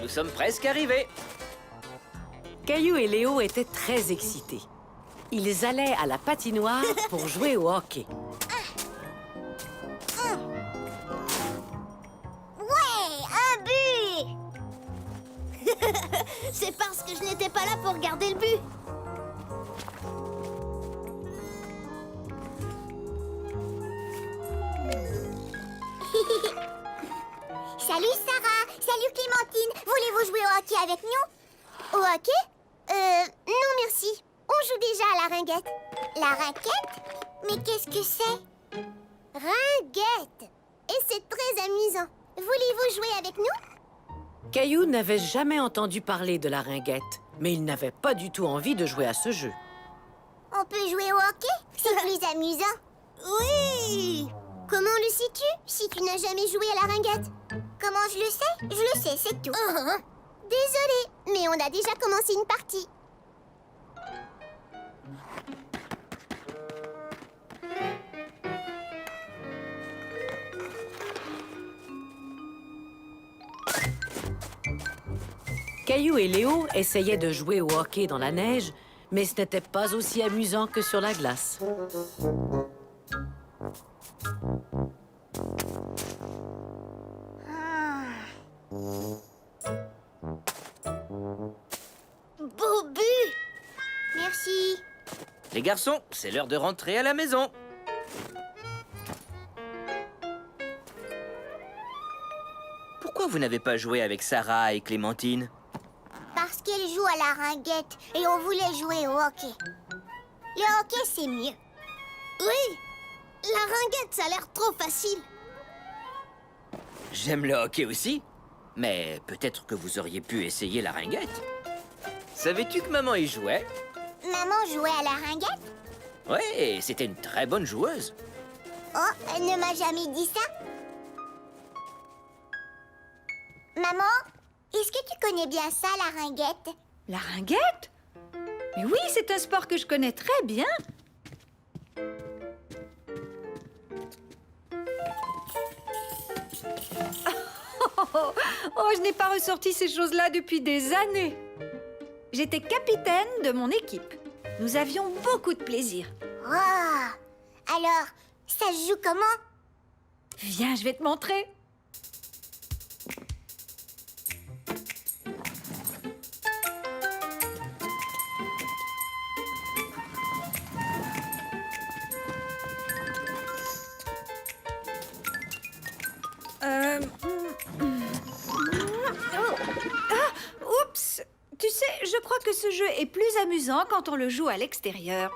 Nous sommes presque arrivés. Caillou et Léo étaient très excités. Ils allaient à la patinoire pour jouer au hockey. Ouais, un but! C'est parce que je n'étais pas là pour garder le but. Salut Sarah, salut Clémentine. Voulez-vous jouer au hockey avec nous? Au hockey? Non merci. On joue déjà à la ringuette. La raquette? Mais qu'est-ce que c'est? Ringuette! Et c'est très amusant. Voulez-vous jouer avec nous? Caillou n'avait jamais entendu parler de la ringuette, mais il n'avait pas du tout envie de jouer à ce jeu. On peut jouer au hockey? C'est plus amusant. Oui! Comment le sais-tu si tu n'as jamais joué à la ringuette? Comment je le sais? Je le sais, c'est tout. Désolée, mais on a déjà commencé une partie. Caillou et Léo essayaient de jouer au hockey dans la neige, mais ce n'était pas aussi amusant que sur la glace. Beau but! Merci. Les garçons, c'est l'heure de rentrer à la maison. Pourquoi vous n'avez pas joué avec Sarah et Clémentine? Parce qu'elle joue à la ringuette et on voulait jouer au hockey. Le hockey, c'est mieux. Oui, la ringuette, ça a l'air trop facile. J'aime le hockey aussi, mais peut-être que vous auriez pu essayer la ringuette. Savais-tu que maman y jouait? Maman jouait à la ringuette? Ouais, c'était une très bonne joueuse. Oh, elle ne m'a jamais dit ça. Maman, est-ce que tu connais bien ça, la ringuette? La ringuette? Mais oui, c'est un sport que je connais très bien. Oh, je n'ai pas ressorti ces choses-là depuis des années. J'étais capitaine de mon équipe. Nous avions beaucoup de plaisir. Oh, alors, ça se joue comment? Viens, je vais te montrer. Oups! Tu sais, je crois que ce jeu est plus amusant quand on le joue à l'extérieur.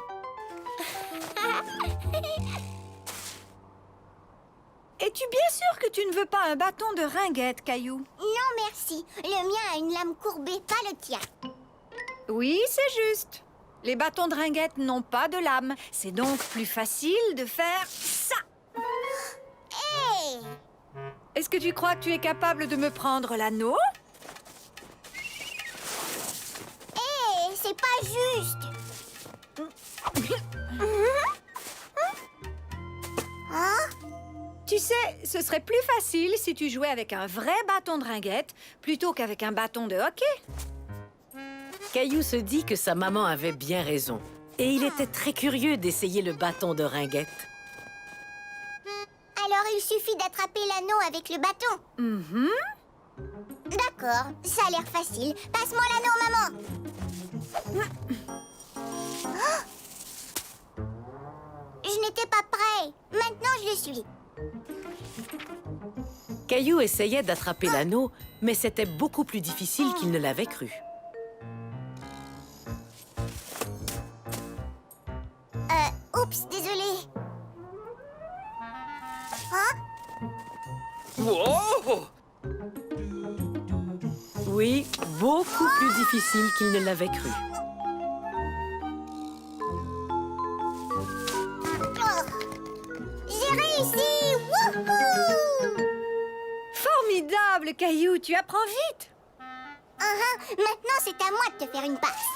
Es-tu bien sûr que tu ne veux pas un bâton de ringuette, Caillou? Non, merci. Le mien a une lame courbée, pas le tien. Oui, c'est juste. Les bâtons de ringuette n'ont pas de lame. C'est donc plus facile de faire ça. Hé! Est-ce que tu crois que tu es capable de me prendre l'anneau? Hé, c'est pas juste. Hein? Tu sais, ce serait plus facile si tu jouais avec un vrai bâton de ringuette plutôt qu'avec un bâton de hockey. Caillou se dit que sa maman avait bien raison. Et il était très curieux d'essayer le bâton de ringuette. Alors il suffit d'attraper l'anneau avec le bâton. D'accord, ça a l'air facile. Passe-moi l'anneau, maman. Oh! Je n'étais pas prêt. Maintenant, je le suis. Caillou essayait d'attraper l'anneau, mais c'était beaucoup plus difficile qu'il ne l'avait cru. Oups, désolé. Hein? Wow! Oui, beaucoup plus difficile qu'il ne l'avait cru. J'ai réussi! Wouhou! Formidable, Caillou, tu apprends vite. Maintenant, c'est à moi de te faire une passe.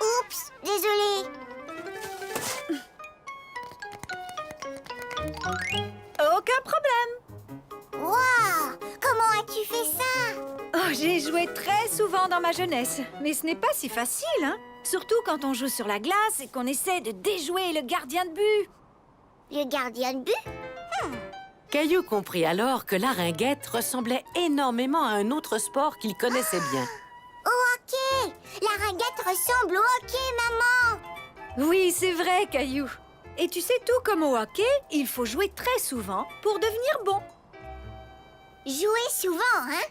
Oups, désolé. Aucun problème. Waouh! Oh, j'ai joué très souvent dans ma jeunesse, mais ce n'est pas si facile, hein? Surtout quand on joue sur la glace et qu'on essaie de déjouer le gardien de but. Le gardien de but? Caillou comprit alors que la ringuette ressemblait énormément à un autre sport qu'il connaissait bien. Au hockey! La ringuette ressemble au hockey, maman! Oui, c'est vrai, Caillou. Et tu sais, tout comme au hockey, il faut jouer très souvent pour devenir bon. Jouer souvent, hein?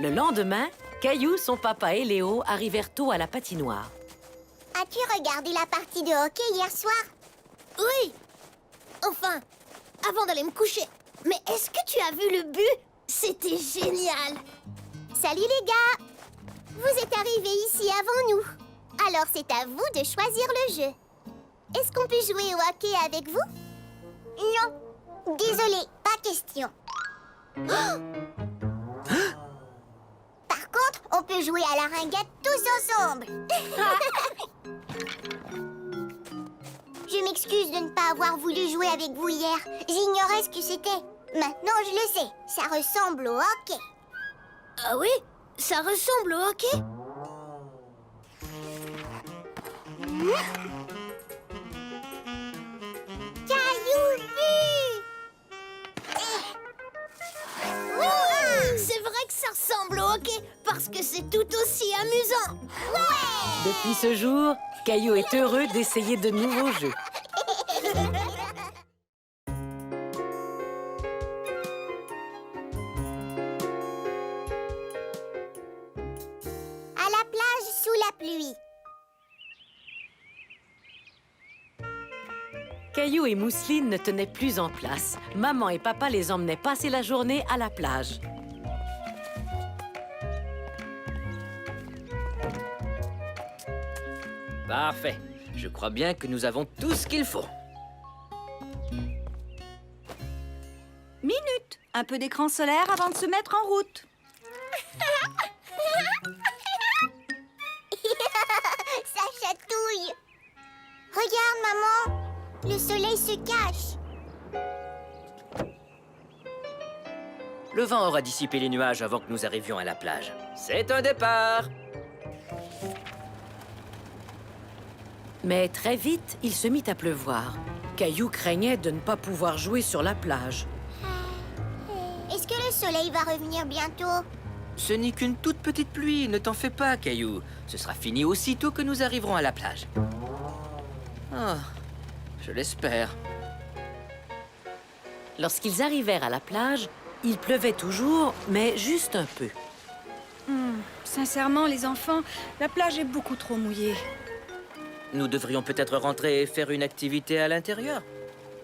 Le lendemain, Caillou, son papa et Léo arrivèrent tôt à la patinoire. As-tu regardé la partie de hockey hier soir? Oui. Enfin, avant d'aller me coucher. Mais est-ce que tu as vu le but? C'était génial. Salut les gars! Vous êtes arrivés ici avant nous. Alors c'est à vous de choisir le jeu. Est-ce qu'on peut jouer au hockey avec vous? Non. Désolé, pas question. Par contre, on peut jouer à la ringuette tous ensemble. Je m'excuse de ne pas avoir voulu jouer avec vous hier. J'ignorais ce que c'était. Maintenant, je le sais. Ça ressemble au hockey. Ah oui? Ça ressemble au hockey? Caillou vu! C'est vrai que ça ressemble au hockey parce que c'est tout aussi amusant. Depuis ce jour, Caillou est heureux d'essayer de nouveaux jeux. À la plage sous la pluie. Caillou et Mousseline ne tenaient plus en place. Maman et papa les emmenaient passer la journée à la plage. Parfait. Je crois bien que nous avons tout ce qu'il faut. Minute. Un peu d'écran solaire avant de se mettre en route. Ça chatouille. Regarde, maman. Le soleil se cache. Le vent aura dissipé les nuages avant que nous arrivions à la plage. C'est un départ! Mais très vite, il se mit à pleuvoir. Caillou craignait de ne pas pouvoir jouer sur la plage. Est-ce que le soleil va revenir bientôt? Ce n'est qu'une toute petite pluie, ne t'en fais pas, Caillou. Ce sera fini aussitôt que nous arriverons à la plage. Ah, je l'espère. Lorsqu'ils arrivèrent à la plage, il pleuvait toujours, mais juste un peu. Sincèrement, les enfants, la plage est beaucoup trop mouillée. Nous devrions peut-être rentrer et faire une activité à l'intérieur.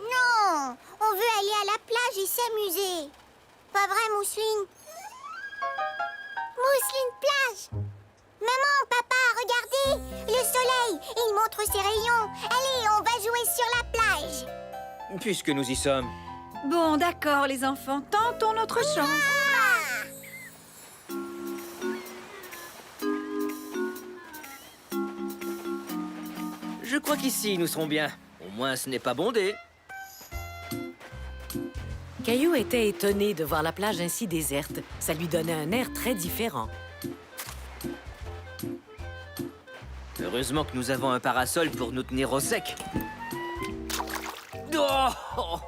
Non, on veut aller à la plage et s'amuser. Pas vrai, Mousseline? Mousseline plage! Maman, papa, regardez! Le soleil, il montre ses rayons. Allez, on va jouer sur la plage. Puisque nous y sommes. Bon, d'accord, les enfants, tentons notre chance. Je crois qu'ici, nous serons bien. Au moins, ce n'est pas bondé. Caillou était étonné de voir la plage ainsi déserte. Ça lui donnait un air très différent. Heureusement que nous avons un parasol pour nous tenir au sec. Oh!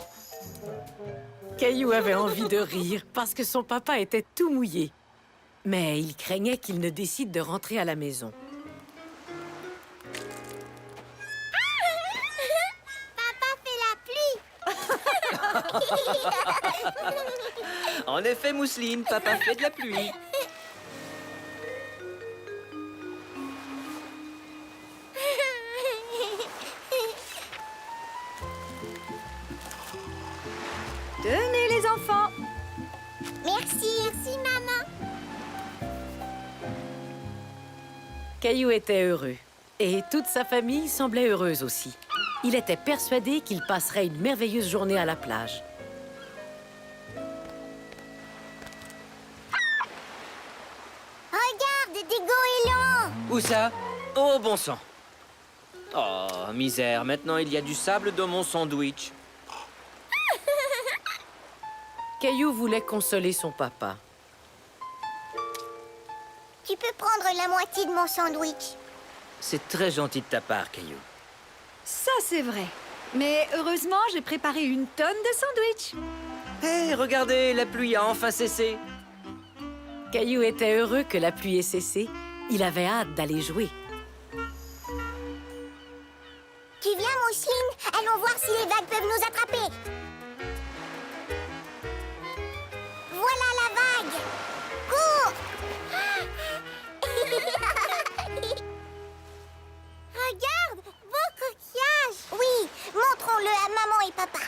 Caillou avait envie de rire parce que son papa était tout mouillé. Mais il craignait qu'il ne décide de rentrer à la maison. Papa fait la pluie. En effet, Mousseline, papa fait de la pluie. Tenez, les enfants. Merci, maman. Caillou était heureux. Et toute sa famille semblait heureuse aussi. Il était persuadé qu'il passerait une merveilleuse journée à la plage. Regarde, des goélands. Où ça? Oh, bon sang. Oh, misère, maintenant il y a du sable dans mon sandwich. Caillou voulait consoler son papa. Tu peux prendre la moitié de mon sandwich. C'est très gentil de ta part, Caillou. Ça, c'est vrai. Mais heureusement, j'ai préparé une tonne de sandwichs. Hé, regardez, la pluie a enfin cessé. Caillou était heureux que la pluie ait cessé. Il avait hâte d'aller jouer. Tu viens, Mousseline? Allons voir si les vagues peuvent nous attraper. Voilà la vague. Cours! Regarde, beau coquillage. Oui, montrons-le à maman et papa.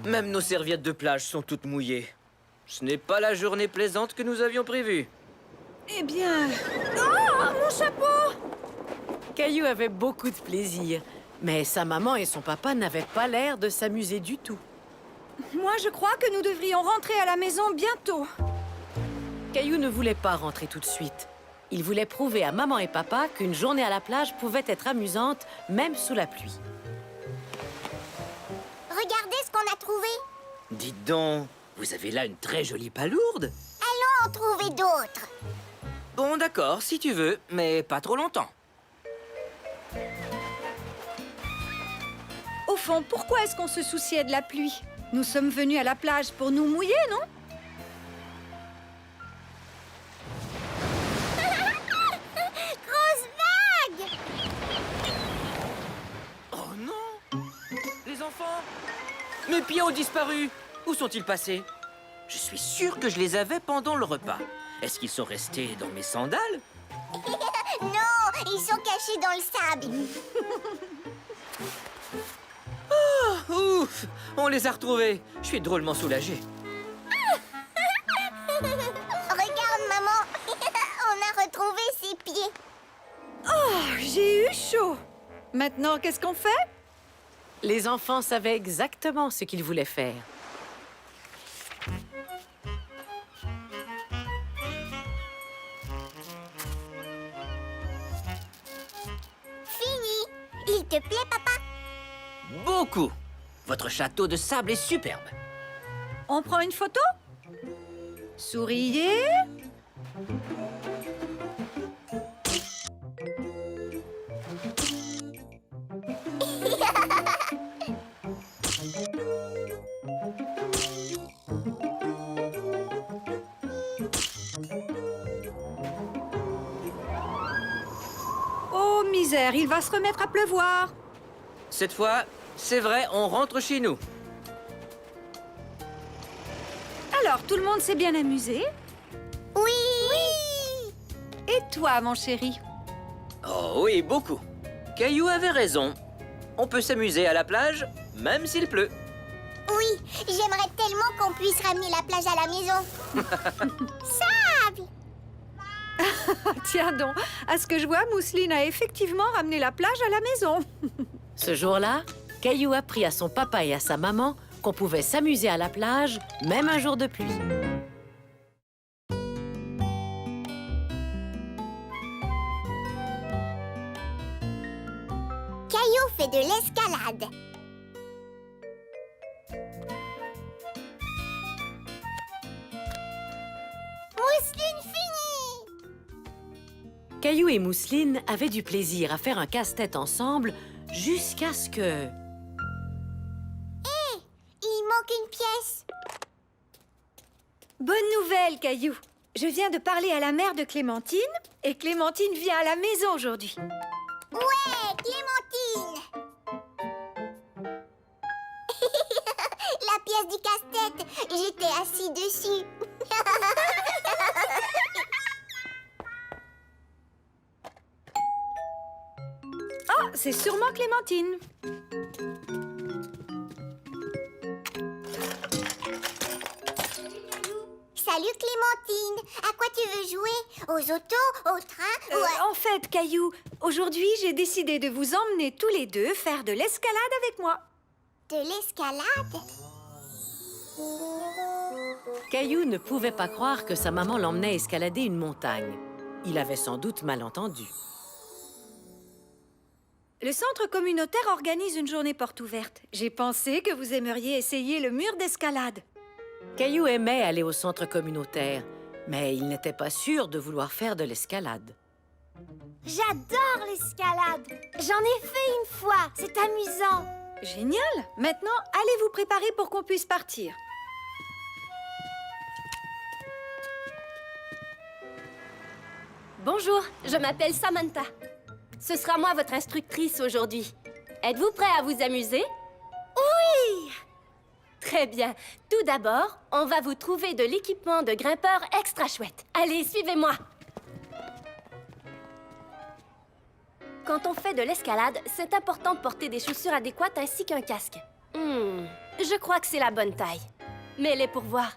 Même nos serviettes de plage sont toutes mouillées. Ce n'est pas la journée plaisante que nous avions prévue. Eh bien... Oh, mon chapeau! Caillou avait beaucoup de plaisir. Mais sa maman et son papa n'avaient pas l'air de s'amuser du tout. Moi, je crois que nous devrions rentrer à la maison bientôt. Caillou ne voulait pas rentrer tout de suite. Il voulait prouver à maman et papa qu'une journée à la plage pouvait être amusante, même sous la pluie. Regardez ce qu'on a trouvé. Dites donc, vous avez là une très jolie palourde. Allons en trouver d'autres. Bon, d'accord, si tu veux, mais pas trop longtemps. Au fond, pourquoi est-ce qu'on se souciait de la pluie? Nous sommes venus à la plage pour nous mouiller, non? Grosse vague! Oh non! Les enfants! Mes pieds ont disparu! Où sont-ils passés? Je suis sûr que je les avais pendant le repas. Est-ce qu'ils sont restés dans mes sandales? Non, ils sont cachés dans le sable. Ouf! On les a retrouvés. Je suis drôlement soulagé. Regarde, maman. On a retrouvé ses pieds. Oh, j'ai eu chaud. Maintenant, qu'est-ce qu'on fait? Les enfants savaient exactement ce qu'ils voulaient faire. Fini. Il te plaît, papa? Beaucoup! Votre château de sable est superbe. On prend une photo? Souriez. Oh, misère, il va se remettre à pleuvoir. Cette fois, c'est vrai, on rentre chez nous. Alors, tout le monde s'est bien amusé? Oui. Et toi, mon chéri? Oh oui, beaucoup. Caillou avait raison. On peut s'amuser à la plage, même s'il pleut. Oui, j'aimerais tellement qu'on puisse ramener la plage à la maison. Sable! Tiens donc, à ce que je vois, Mousseline a effectivement ramené la plage à la maison. Ce jour-là, Caillou apprit à son papa et à sa maman qu'on pouvait s'amuser à la plage, même un jour de pluie. Caillou fait de l'escalade. Mousseline finie! Caillou et Mousseline avaient du plaisir à faire un casse-tête ensemble jusqu'à ce que... Il manque une pièce. Bonne nouvelle, Caillou. Je viens de parler à la mère de Clémentine et Clémentine vient à la maison aujourd'hui. Ouais, Clémentine! La pièce du casse-tête, j'étais assis dessus. Ah, c'est sûrement Clémentine. Salut Clémentine, à quoi tu veux jouer? Aux autos, au train ou à... En fait, Caillou, aujourd'hui, j'ai décidé de vous emmener tous les deux faire de l'escalade avec moi. De l'escalade? Caillou ne pouvait pas croire que sa maman l'emmenait escalader une montagne. Il avait sans doute mal entendu. Le centre communautaire organise une journée porte ouverte. J'ai pensé que vous aimeriez essayer le mur d'escalade. Caillou aimait aller au centre communautaire, mais il n'était pas sûr de vouloir faire de l'escalade. J'adore l'escalade. J'en ai fait une fois. C'est amusant. Génial! Maintenant, allez vous préparer pour qu'on puisse partir. Bonjour, je m'appelle Samantha. Ce sera moi votre instructrice aujourd'hui. Êtes-vous prêt à vous amuser? Oui! Très bien. Tout d'abord, on va vous trouver de l'équipement de grimpeur extra chouette. Allez, suivez-moi. Quand on fait de l'escalade, c'est important de porter des chaussures adéquates ainsi qu'un casque. Je crois que c'est la bonne taille. Mets-les pour voir.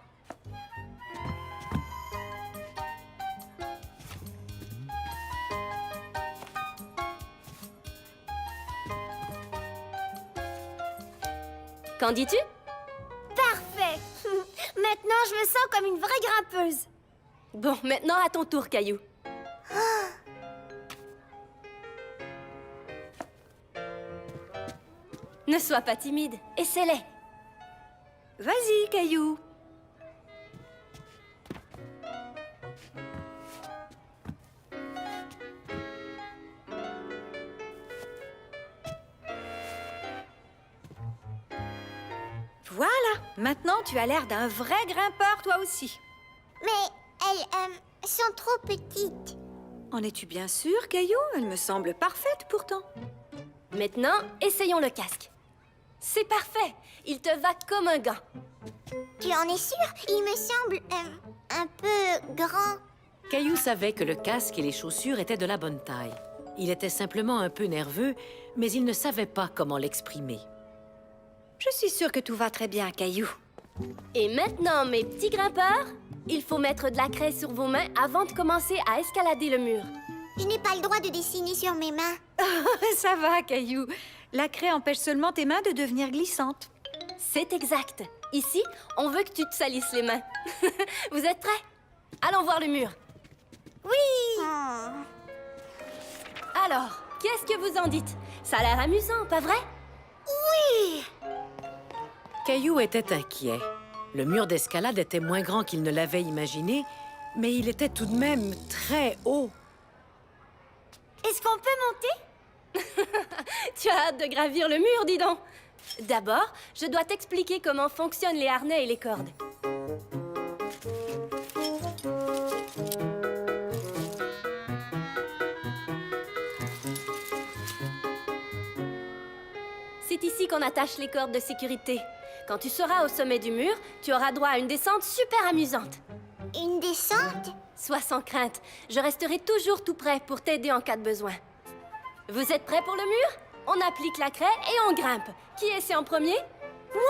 Qu'en dis-tu? Parfait. Maintenant, je me sens comme une vraie grimpeuse. Bon, maintenant à ton tour, Caillou. Ne sois pas timide, essaie-les. Vas-y, Caillou. Voilà, maintenant tu as l'air d'un vrai grimpeur toi aussi. Mais elles sont trop petites. En es-tu bien sûr, Caillou? Elle me semble parfaite pourtant. Maintenant, essayons le casque. C'est parfait, il te va comme un gant. Tu en es sûr? Il me semble un peu grand. Caillou savait que le casque et les chaussures étaient de la bonne taille. Il était simplement un peu nerveux, mais il ne savait pas comment l'exprimer. Je suis sûre que tout va très bien, Caillou. Et maintenant, mes petits grimpeurs, il faut mettre de la craie sur vos mains avant de commencer à escalader le mur. Je n'ai pas le droit de dessiner sur mes mains. Ça va, Caillou. La craie empêche seulement tes mains de devenir glissantes. C'est exact. Ici, on veut que tu te salisses les mains. Vous êtes prêts? Allons voir le mur. Oui. Alors, qu'est-ce que vous en dites? Ça a l'air amusant, pas vrai? Oui. Caillou était inquiet. Le mur d'escalade était moins grand qu'il ne l'avait imaginé, mais il était tout de même très haut. Est-ce qu'on peut monter? Tu as hâte de gravir le mur, dis donc. D'abord, je dois t'expliquer comment fonctionnent les harnais et les cordes. C'est ici qu'on attache les cordes de sécurité. Quand tu seras au sommet du mur, tu auras droit à une descente super amusante. Une descente? Sois sans crainte, je resterai toujours tout prêt pour t'aider en cas de besoin. Vous êtes prêts pour le mur? On applique la craie et on grimpe. Qui essaie en premier? Moi!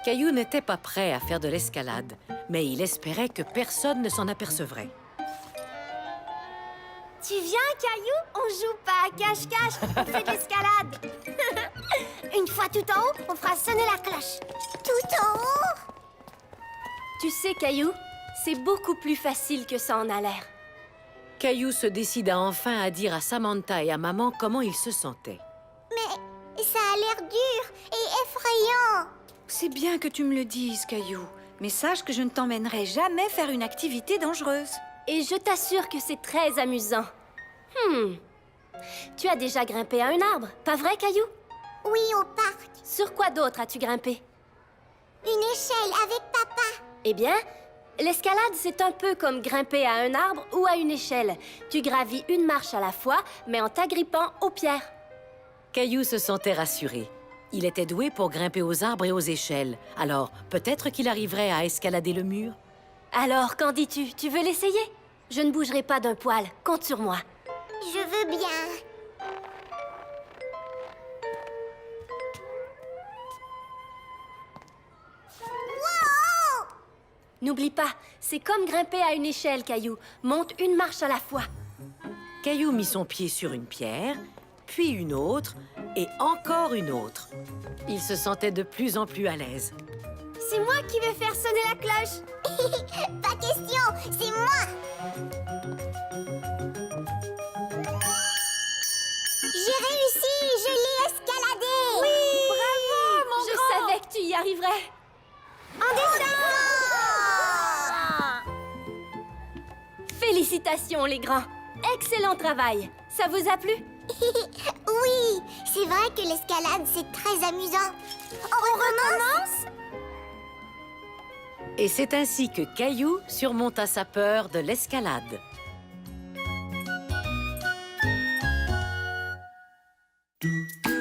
Caillou n'était pas prêt à faire de l'escalade, mais il espérait que personne ne s'en apercevrait. Tu viens, Caillou? On joue pas à cache-cache, on fait de l'escalade. Une fois tout en haut, on fera sonner la cloche. Tout en haut? Tu sais, Caillou, c'est beaucoup plus facile que ça en a l'air. Caillou se décida enfin à dire à Samantha et à maman comment il se sentait. Mais ça a l'air dur et effrayant. C'est bien que tu me le dises, Caillou. Mais sache que je ne t'emmènerai jamais faire une activité dangereuse. Et je t'assure que c'est très amusant. Tu as déjà grimpé à un arbre, pas vrai, Caillou? Oui, au parc. Sur quoi d'autre as-tu grimpé? Une échelle avec papa. Eh bien, l'escalade, c'est un peu comme grimper à un arbre ou à une échelle. Tu gravis une marche à la fois, mais en t'agrippant aux pierres. Caillou se sentait rassuré. Il était doué pour grimper aux arbres et aux échelles. Alors, peut-être qu'il arriverait à escalader le mur. Alors, qu'en dis-tu? Tu veux l'essayer? Je ne bougerai pas d'un poil. Compte sur moi. Je veux bien. Wow! N'oublie pas, c'est comme grimper à une échelle, Caillou. Monte une marche à la fois. Caillou mit son pied sur une pierre, puis une autre, et encore une autre. Il se sentait de plus en plus à l'aise. C'est moi qui vais faire sonner la cloche. Pas question, c'est moi. J'ai réussi, je l'ai escaladé. Oui, bravo, mon Je savais que tu y arriverais. Félicitations, les grands. Excellent travail. Ça vous a plu? Oui, c'est vrai que l'escalade, c'est très amusant. On recommence? Et c'est ainsi que Caillou surmonta sa peur de l'escalade. Do